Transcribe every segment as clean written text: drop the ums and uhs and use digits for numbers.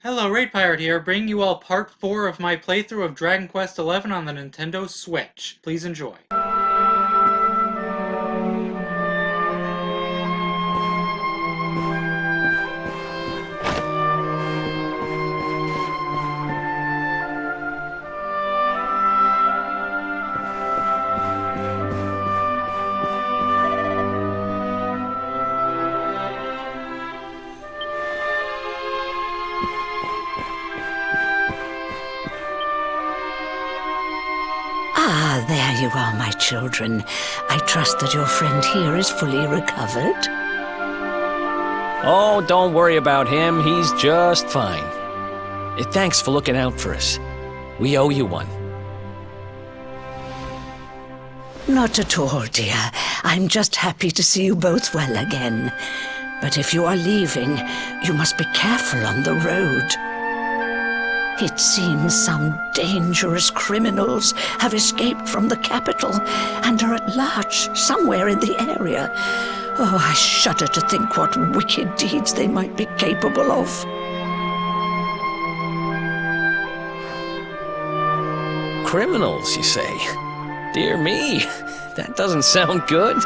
Hello, RaidPirate here, bringing you all part 4 of my playthrough of Dragon Quest XI on the Nintendo Switch. Please enjoy. Ah, there you are, my children. I trust that your friend here is fully recovered. Oh, don't worry about him. He's just fine. Thanks for looking out for us. We owe you one. Not at all, dear. I'm just happy to see you both well again. But if you are leaving, you must be careful on the road. It seems some dangerous criminals have escaped from the capital and are at large somewhere in the area. Oh, I shudder to think what wicked deeds they might be capable of. Criminals, you say? Dear me, that doesn't sound good.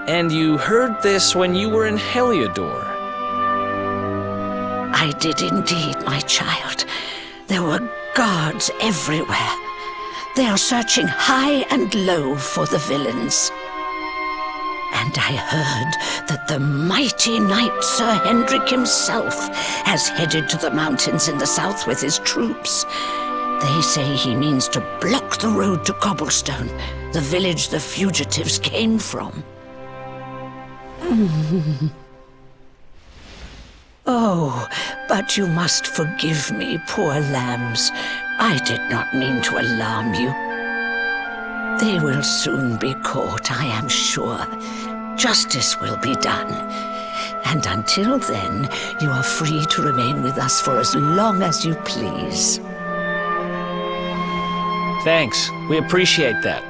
And you heard this when you were in Heliodor. I did indeed, my child. There were guards everywhere. They are searching high and low for the villains. And I heard that the mighty knight Sir Hendrik himself has headed to the mountains in the south with his troops. They say he means to block the road to Cobblestone, the village the fugitives came from. Oh, but you must forgive me, poor lambs. I did not mean to alarm you. They will soon be caught, I am sure. Justice will be done. And until then, you are free to remain with us for as long as you please. Thanks. We appreciate that.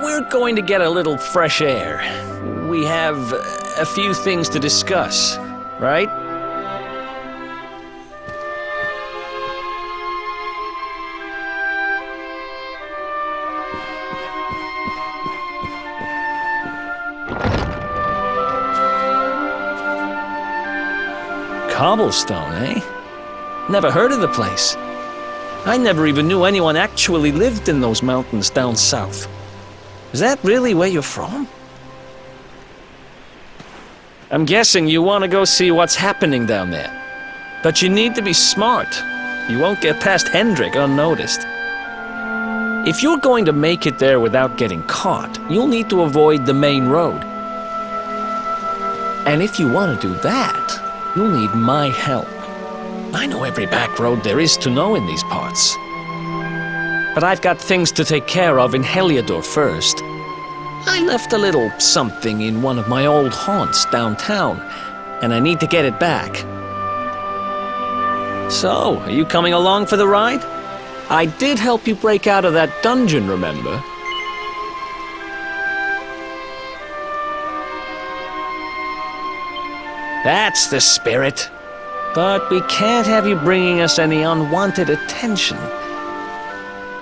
We're going to get a little fresh air. We have a few things to discuss, right? Cobblestone, eh? Never heard of the place. I never even knew anyone actually lived in those mountains down south. Is that really where you're from? I'm guessing you want to go see what's happening down there. But you need to be smart. You won't get past Hendrik unnoticed. If you're going to make it there without getting caught, you'll need to avoid the main road. And if you want to do that, you'll need my help. I know every back road there is to know in these parts. But I've got things to take care of in Heliodor first. I left a little something in one of my old haunts downtown, and I need to get it back. So, are you coming along for the ride? I did help you break out of that dungeon, remember? That's the spirit. But we can't have you bringing us any unwanted attention.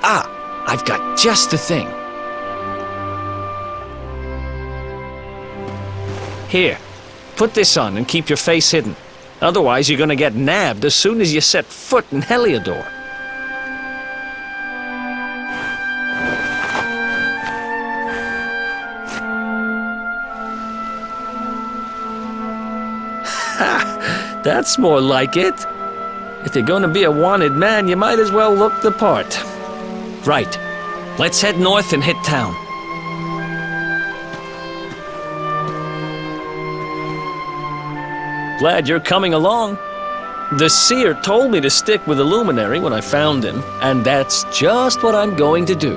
Ah, I've got just the thing. Here, put this on and keep your face hidden. Otherwise, you're gonna get nabbed as soon as you set foot in Heliodor. Ha! That's more like it. If you're gonna be a wanted man, you might as well look the part. Right. Let's head north and hit town. Glad you're coming along. The seer told me to stick with the luminary when I found him, and that's just what I'm going to do.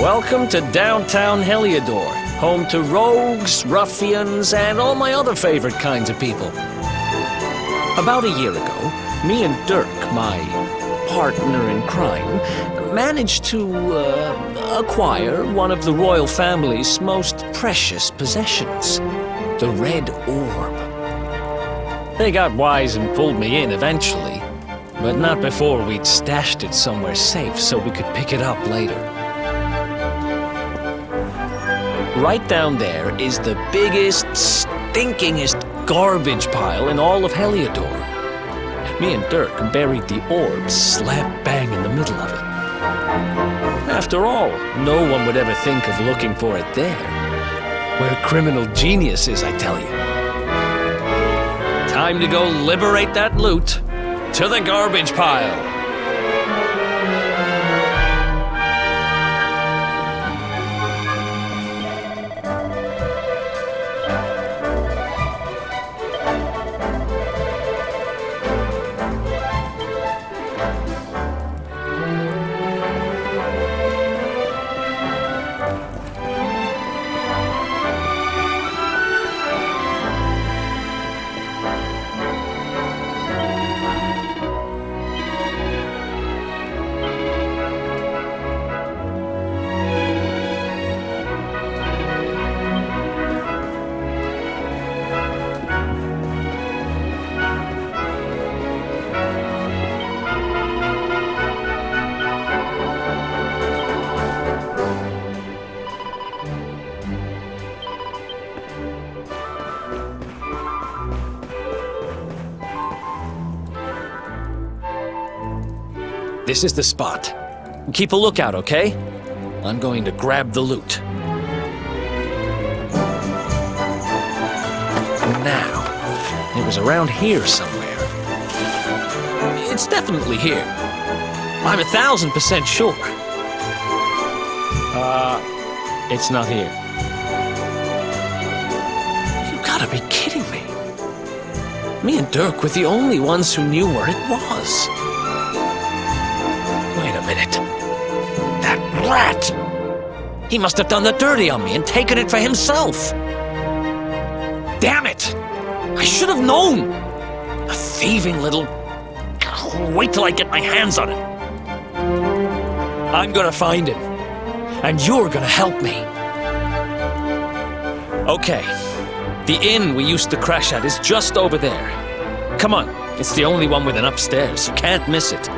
Welcome to downtown Heliodor, home to rogues, ruffians, and all my other favorite kinds of people. About a year ago, me and Dirk, my partner in crime, managed to acquire one of the royal family's most precious possessions, the Red Orb. They got wise and pulled me in eventually, but not before we'd stashed it somewhere safe so we could pick it up later. Right down there is the biggest, stinkingest garbage pile in all of Heliodor. Me and Dirk buried the orb slap bang in the middle of it. After all, no one would ever think of looking for it there. We're criminal geniuses, I tell you. Time to go liberate that loot to the garbage pile. This is the spot. Keep a lookout, okay? I'm going to grab the loot. Now, it was around here somewhere. It's definitely here. I'm 1000% sure. It's not here. You gotta be kidding me. Me and Dirk were the only ones who knew where it was. Wait a minute. That rat! He must have done the dirty on me and taken it for himself. Damn it! I should have known! A thieving little... Wait till I get my hands on it. I'm gonna find him. And you're gonna help me. Okay. The inn we used to crash at is just over there. Come on. It's the only one with an upstairs. You can't miss it.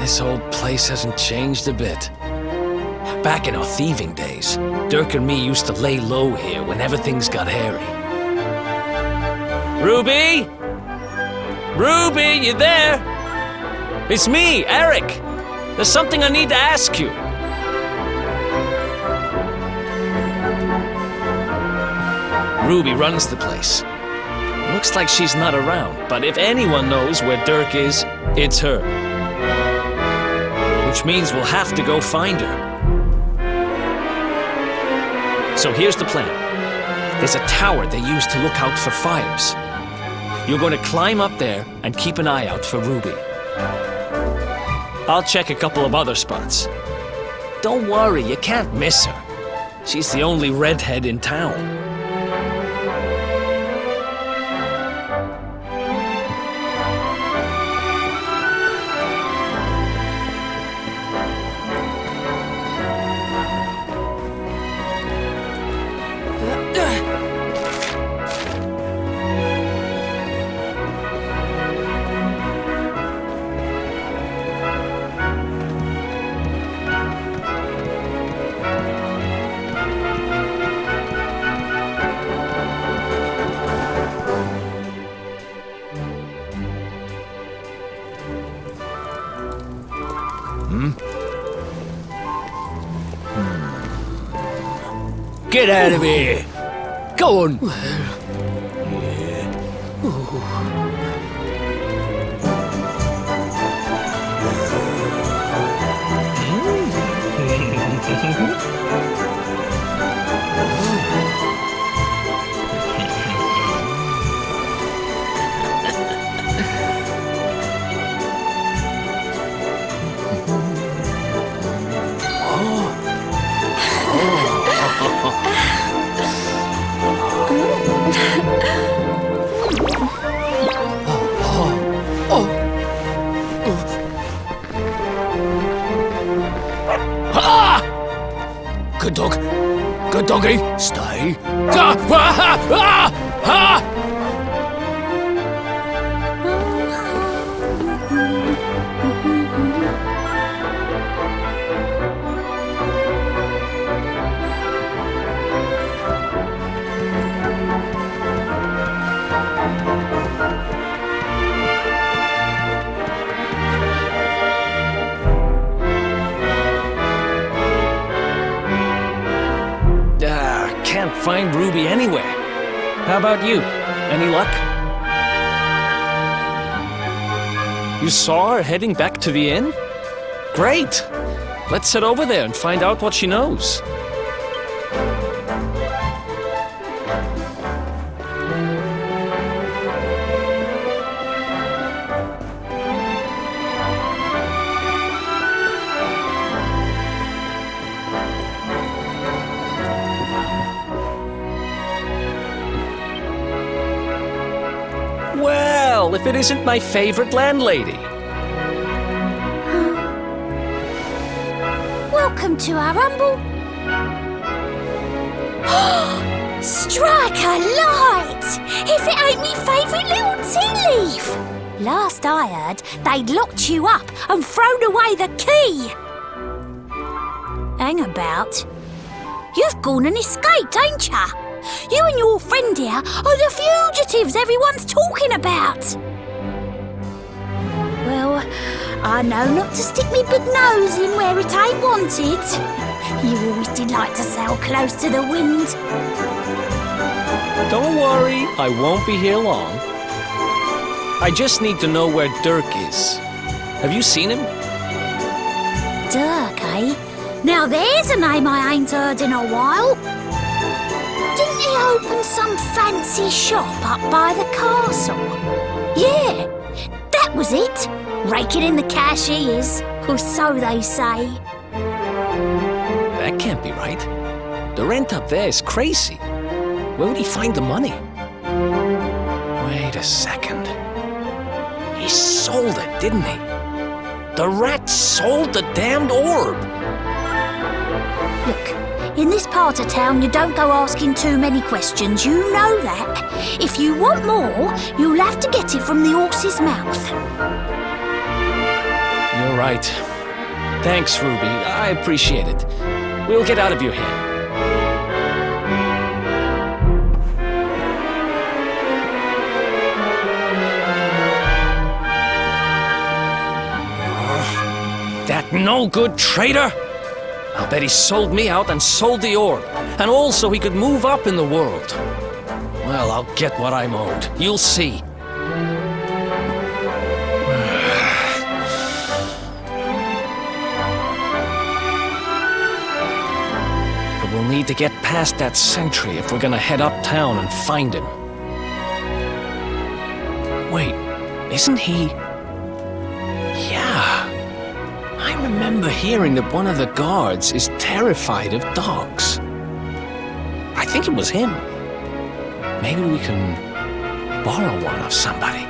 This old place hasn't changed a bit. Back in our thieving days, Dirk and me used to lay low here whenever things got hairy. Ruby? Ruby, you there? It's me, Eric. There's something I need to ask you. Ruby runs the place. Looks like she's not around, but if anyone knows where Dirk is, it's her. Which means we'll have to go find her. So here's the plan. There's a tower they use to look out for fires. You're going to climb up there and keep an eye out for Ruby. I'll check a couple of other spots. Don't worry, you can't miss her. She's the only redhead in town. Get out of here! Go on! Good dog. Good doggy. Stay. Can't find Ruby anywhere. How about you? Any luck? You saw her heading back to the inn? Great! Let's head over there and find out what she knows. Well, if it isn't my favorite landlady. Welcome to our humble... Strike a light! If it ain't me favourite little tea leaf! Last I heard, they'd locked you up and thrown away the key. Hang about. You've gone and escaped, ain't ya? You and your friend here are the fugitives everyone's talking about. Well, I know not to stick me big nose in where it ain't wanted. You always did like to sail close to the wind. Don't worry, I won't be here long. I just need to know where Dirk is. Have you seen him? Dirk, eh? Now there's a name I ain't heard in a while. Didn't he open some fancy shop up by the castle? Yeah, that was it. Raking in the cash he is, or so they say. That can't be right. The rent up there is crazy. Where would he find the money? Wait a second. He sold it, didn't he? The rat sold the damned orb. Look, in this part of town you don't go asking too many questions, you know that. If you want more, you'll have to get it from the horse's mouth. You're right. Thanks, Ruby. I appreciate it. We'll get out of your hair. That no-good traitor! I'll bet he sold me out and sold the orb, and all so he could move up in the world. Well, I'll get what I'm owed. You'll see. But we'll need to get past that sentry if we're gonna head uptown and find him. Wait, isn't he... Yeah. I remember hearing that one of the guards is terrified of dogs. I think it was him. Maybe we can borrow one of somebody.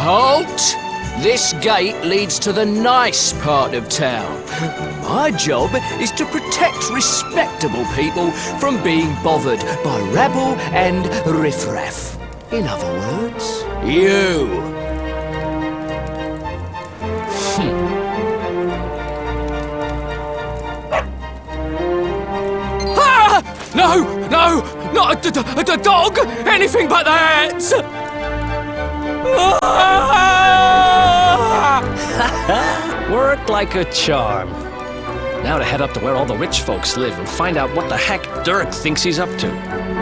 Halt! This gate leads to the nice part of town. My job is to protect respectable people from being bothered by rabble and riffraff. In other words, you. Ah! No! No! Not a dog! Anything but that! Worked like a charm. Now to head up to where all the rich folks live and find out what the heck Dirk thinks he's up to.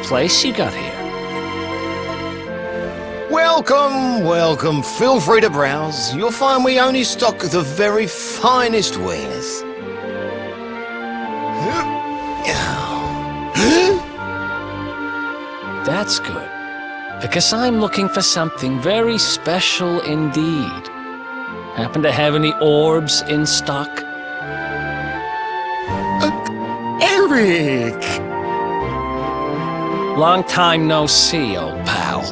place you got here. Welcome, welcome. Feel free to browse. You'll find we only stock the very finest wares. That's good, because I'm looking for something very special indeed. Happen to have any orbs in stock? Eric! Long time no see, old pal.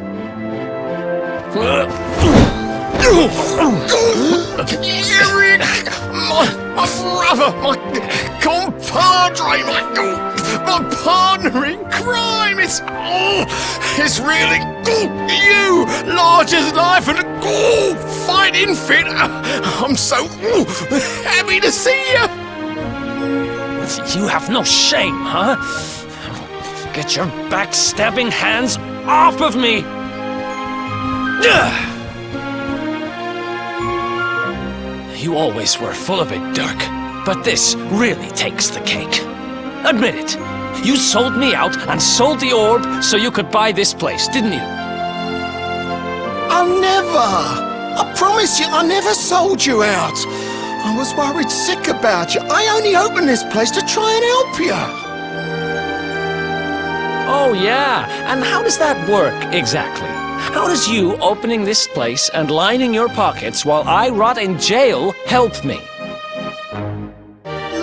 Eric! My brother, my compadre, my partner in crime! It's really you! Larger than life and fighting fit! I'm so happy to see you! You have no shame, huh? Get your backstabbing hands off of me! You always were full of it, Dirk. But this really takes the cake. Admit it. You sold me out and sold the orb so you could buy this place, didn't you? I never! I promise you, I never sold you out. I was worried sick about you. I only opened this place to try and help you. Oh, yeah. And how does that work, exactly? How does you opening this place and lining your pockets while I rot in jail help me?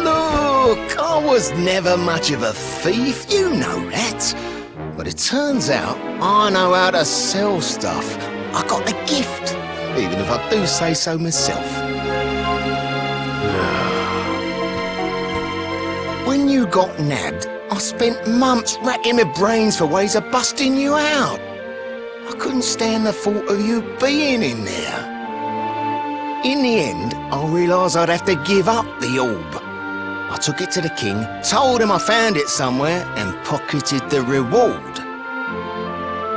Look, I was never much of a thief, you know that. But it turns out I know how to sell stuff. I got a gift, even if I do say so myself. When you got nabbed, I spent months racking my brains for ways of busting you out. I couldn't stand the thought of you being in there. In the end, I realised I'd have to give up the orb. I took it to the king, told him I found it somewhere, and pocketed the reward.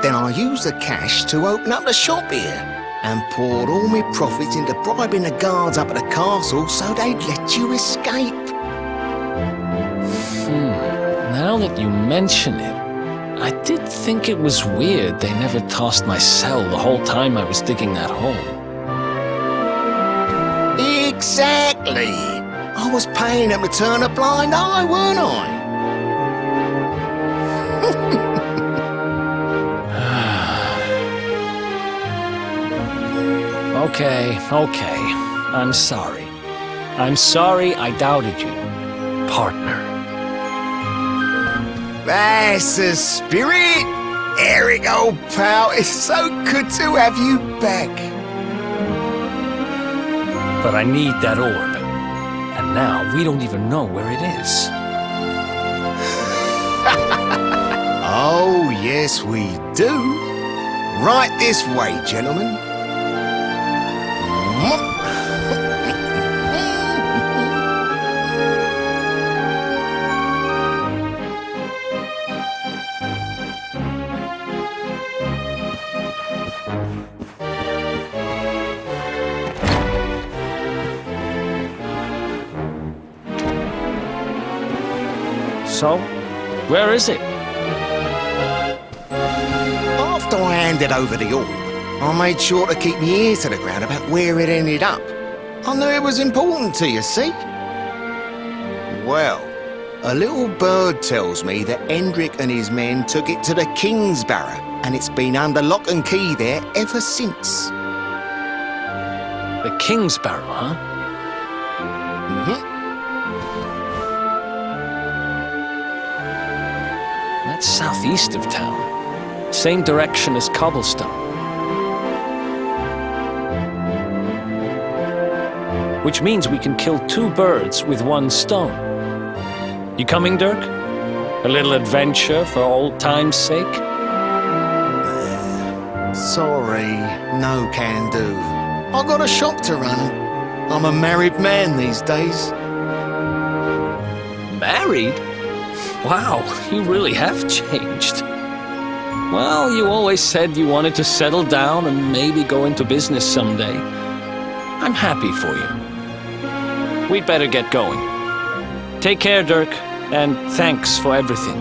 Then I used the cash to open up the shop here, and poured all my profits into bribing the guards up at the castle so they'd let you escape. Now that you mention it, I did think it was weird they never tossed my cell the whole time I was digging that hole. Exactly! I was paying them to turn a blind eye, weren't I? Okay. I'm sorry. I'm sorry I doubted you, partner. That's the spirit! Eric, old pal, it's so good to have you back. But I need that orb. And now we don't even know where it is. Oh, yes, we do. Right this way, gentlemen. So, where is it? After I handed over the orb, I made sure to keep my ear to the ground about where it ended up. I knew it was important to you, see? Well, a little bird tells me that Hendrik and his men took it to the King's Barrow, and it's been under lock and key there ever since. The King's Barrow, huh? That's southeast of town. Same direction as Cobblestone. Which means we can kill two birds with one stone. You coming, Dirk? A little adventure for old time's sake? Sorry, no can do. I got a shop to run. I'm a married man these days. Married? Wow, you really have changed. Well, you always said you wanted to settle down and maybe go into business someday. I'm happy for you. We'd better get going. Take care, Dirk, and thanks for everything.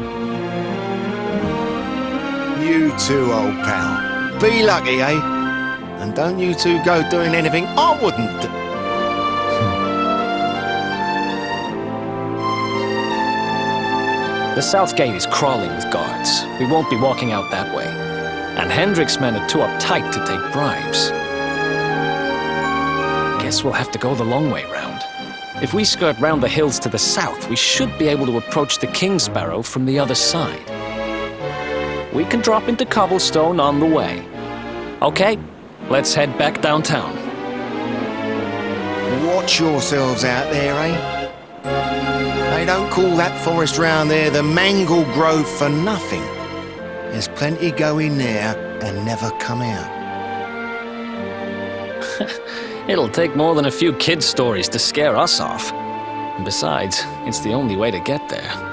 You too, old pal. Be lucky, eh? And don't you two go doing anything I wouldn't do. The south gate is crawling with guards. We won't be walking out that way. And Hendrik's men are too uptight to take bribes. Guess we'll have to go the long way round. If we skirt round the hills to the south, we should be able to approach the King Sparrow from the other side. We can drop into cobblestone on the way. Okay, let's head back downtown. Watch yourselves out there, eh? They don't call that forest round there the Mangle Grove for nothing. There's plenty go in there and never come out. It'll take more than a few kid stories to scare us off. And besides, it's the only way to get there.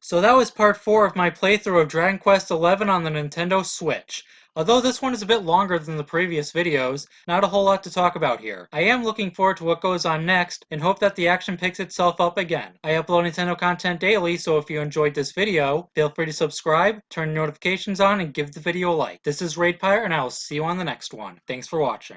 So that was part 4 of my playthrough of Dragon Quest XI on the Nintendo Switch. Although this one is a bit longer than the previous videos, not a whole lot to talk about here. I am looking forward to what goes on next, and hope that the action picks itself up again. I upload Nintendo content daily, so if you enjoyed this video, feel free to subscribe, turn notifications on, and give the video a like. This is RaidPirate, and I will see you on the next one. Thanks for watching.